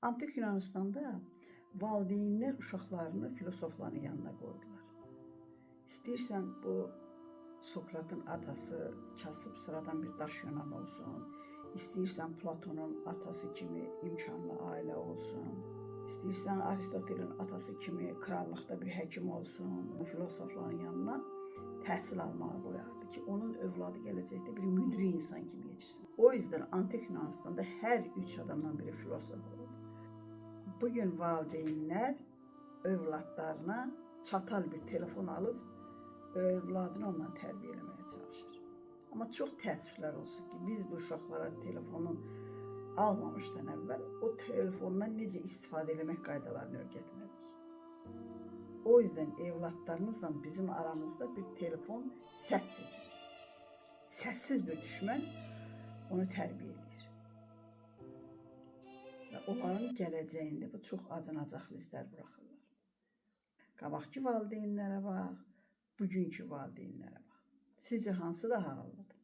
Antik Yunanistanda valideynlər uşaqlarını filosofların yanına qoydular. İstəyirsən bu Sokratın atası kasıb sıradan bir daş Yunan olsun, istəyirsən Platonun atası kimi imkanlı ailə olsun, istəyirsən Aristotelin atası kimi krallıqda bir həkim olsun, filosofların yanına təhsil almağa qoyardı ki, onun övladı gələcəkdə bir müdri insan kimi yetişsin. O yüzden Antik Yunanistanda hər 3 adamdan biri filosof oldu. Bugün valideynlər övladlarına çatal bir telefon alıb övladını ondan tərbiyə eləməyə çalışır. Amma çox təəssüflər olsun ki, biz bu uşaqlara telefonu almamışdan əvvəl o telefondan necə istifadə eləmək qaydalarını öyrətməliyik. O yüzden evlatlarınızla bizim aramızda bir telefon səs çəkir. Səssiz bir düşmən onu tərbiyə edir. Və onların gələcəyində bu çox acınacaqlı izlər buraxırlar. Qabaqki valideynlərə bax, bugünkü valideynlərə bax. Sizcə hansı daha ağıllıdır?